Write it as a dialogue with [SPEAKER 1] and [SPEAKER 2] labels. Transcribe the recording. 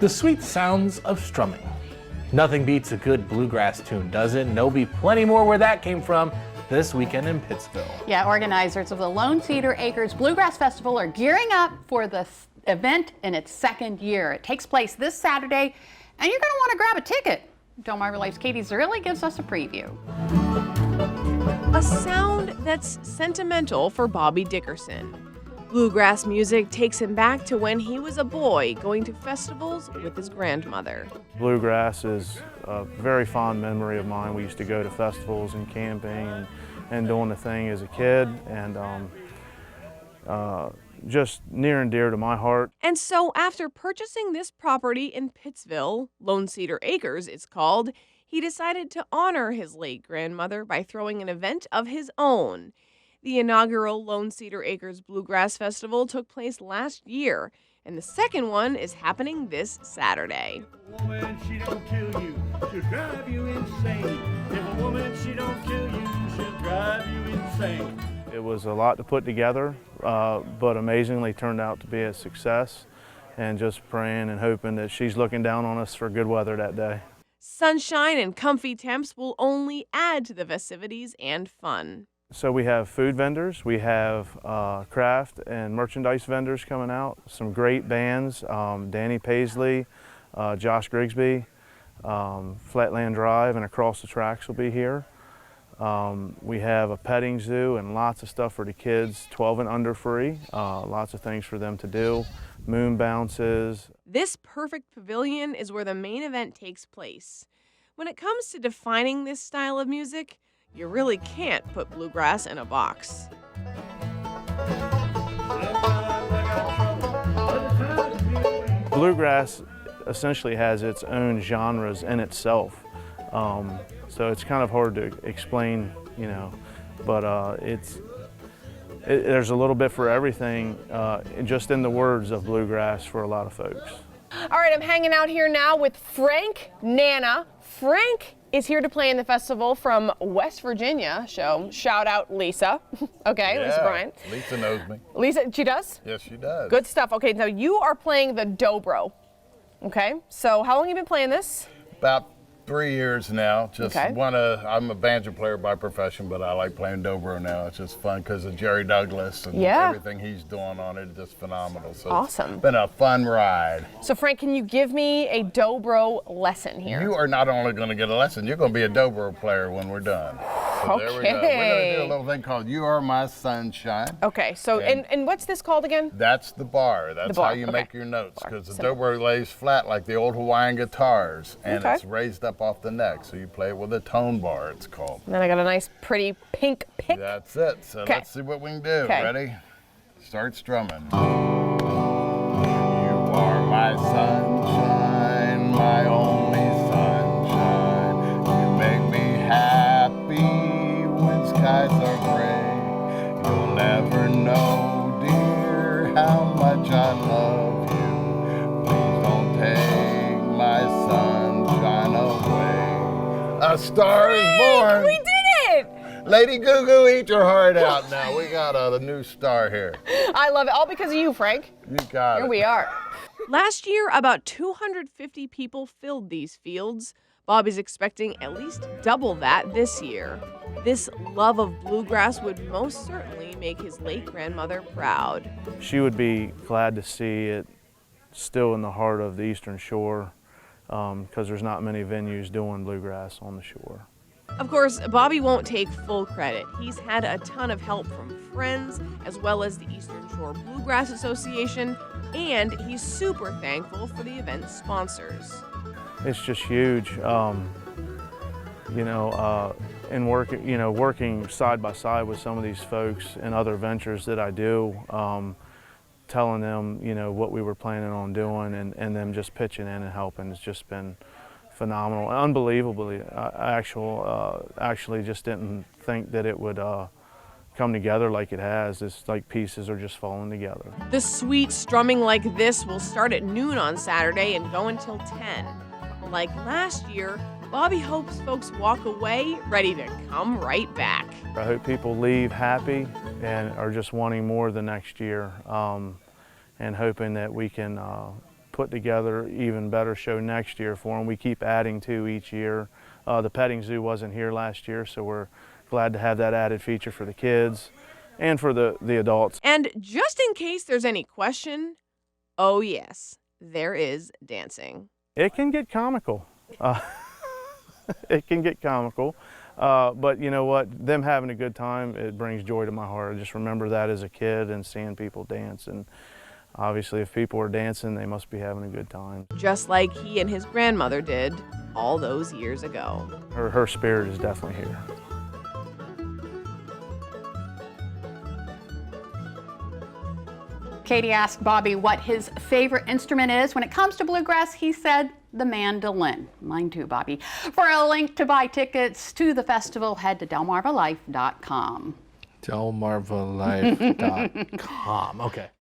[SPEAKER 1] The sweet sounds of strumming. Nothing beats a good bluegrass tune, does it? And there'll be plenty more where that came from this weekend in Pittsville.
[SPEAKER 2] Yeah, organizers of the Lone Cedar Acres Bluegrass Festival are gearing up for the event in its second year. It takes place this Saturday, and you're going to want to grab a ticket. Del Mar Life's Katie Zerilli gives us a preview.
[SPEAKER 3] A sound that's sentimental for Bobby Dickerson. Bluegrass music takes him back to when he was a boy going to festivals with his grandmother.
[SPEAKER 4] Bluegrass is a very fond memory of mine. We used to go to festivals and camping and doing the thing as a kid, and just near and dear to my heart.
[SPEAKER 3] And so after purchasing this property in Pittsville, Lone Cedar Acres it's called, he decided to honor his late grandmother by throwing an event of his own. The inaugural Lone Cedar Acres Bluegrass Festival took place last year, and the second one is happening this Saturday.
[SPEAKER 5] If a woman, she don't kill you, she'll drive you insane. If a woman, she don't kill you, she'll drive you insane.
[SPEAKER 4] It was a lot to put together, but amazingly turned out to be a success, and just praying and hoping that she's looking down on us for good weather that day.
[SPEAKER 3] Sunshine and comfy temps will only add to the festivities and fun.
[SPEAKER 4] So we have food vendors, we have craft and merchandise vendors coming out, some great bands, Danny Paisley, Josh Grigsby, Flatland Drive and Across the Tracks will be here. We have a petting zoo and lots of stuff for the kids, 12 and under free, lots of things for them to do, moon bounces.
[SPEAKER 3] This perfect pavilion is where the main event takes place. When it comes to defining this style of music, you really can't put bluegrass in a box.
[SPEAKER 4] Bluegrass essentially has its own genres in itself, so it's kind of hard to explain, you know, but there's a little bit for everything just in the words of bluegrass for a lot of folks.
[SPEAKER 6] All right, I'm hanging out here now with Frank Nana. Frank is here to play in the festival from West Virginia. So shout out Lisa. Okay,
[SPEAKER 7] yeah,
[SPEAKER 6] Lisa Bryant.
[SPEAKER 7] Lisa knows me.
[SPEAKER 6] Lisa, she does?
[SPEAKER 7] Yes, she does.
[SPEAKER 6] Good stuff. Okay, now you are playing the dobro. Okay, so how long have you been playing this?
[SPEAKER 7] About 3 years now. Just
[SPEAKER 6] Okay.
[SPEAKER 7] I'm a banjo player by profession, but I like playing dobro now. It's just fun because of Jerry Douglas and
[SPEAKER 6] Yeah.
[SPEAKER 7] everything he's doing on it. Just phenomenal. So
[SPEAKER 6] Awesome.
[SPEAKER 7] It's been a fun ride.
[SPEAKER 6] So Frank, can you give me a dobro lesson here?
[SPEAKER 7] You are not only going to get a lesson, you're going to be a dobro player when we're done. So there we go. We're going to do a little thing called You Are My Sunshine.
[SPEAKER 6] Okay, so and what's this called again?
[SPEAKER 7] That's the bar. That's
[SPEAKER 6] bar,
[SPEAKER 7] how you
[SPEAKER 6] okay.
[SPEAKER 7] make your notes, because the
[SPEAKER 6] Simple.
[SPEAKER 7] dobro lays flat like the old Hawaiian guitars, and
[SPEAKER 6] Okay.
[SPEAKER 7] it's raised up off the neck. So you play it with a tone bar, it's called.
[SPEAKER 6] And then I got a nice, pretty pink pick.
[SPEAKER 7] That's it. So
[SPEAKER 6] Okay.
[SPEAKER 7] let's see what we can do.
[SPEAKER 6] Okay.
[SPEAKER 7] Ready? Start strumming. You are my sunshine, my only sunshine. You make me happy when skies are gray. You'll never know, dear, how much I love you. Please don't take my sunshine away. A star is born.
[SPEAKER 6] We did it!
[SPEAKER 7] Lady Goo Goo, eat your heart out now. We got a new star here.
[SPEAKER 6] I love it. All because of you, Frank.
[SPEAKER 7] You got it.
[SPEAKER 6] Here we are.
[SPEAKER 3] Last year, about 250 people filled these fields. Bobby's expecting at least double that this year. This love of bluegrass would most certainly make his late grandmother proud.
[SPEAKER 4] She would be glad to see it still in the heart of the Eastern Shore, because there's not many venues doing bluegrass on the shore.
[SPEAKER 3] Of course, Bobby won't take full credit. He's had a ton of help from friends, as well as the Eastern Shore Bluegrass Association, and he's super thankful for the event's sponsors.
[SPEAKER 4] It's just huge, and working side by side with some of these folks and other ventures that I do, telling them, what we were planning on doing, and them just pitching in and helping. It's just been phenomenal, unbelievably. I actually just didn't think that it would come together like it has. It's like pieces are just falling together.
[SPEAKER 3] The sweet strumming like this will start at noon on Saturday and go until 10. Like last year, Bobby hopes folks walk away ready to come right back.
[SPEAKER 4] I hope people leave happy and are just wanting more the next year, and hoping that we can put together even better show next year for them. We keep adding to each year. The petting zoo wasn't here last year, so we're glad to have that added feature for the kids and for the adults.
[SPEAKER 3] And just in case there's any question, oh yes, there is dancing.
[SPEAKER 4] It can get comical. It can get comical. But you know what? Them having a good time, it brings joy to my heart. I just remember that as a kid and seeing people dance. And obviously, if people are dancing, they must be having a good time.
[SPEAKER 3] Just like he and his grandmother did all those years ago.
[SPEAKER 4] Her spirit is definitely here.
[SPEAKER 2] Katie asked Bobby what his favorite instrument is. When it comes to bluegrass, he said the mandolin. Mine too, Bobby. For a link to buy tickets to the festival, head to delmarvalife.com.
[SPEAKER 1] Delmarvalife.com. Okay.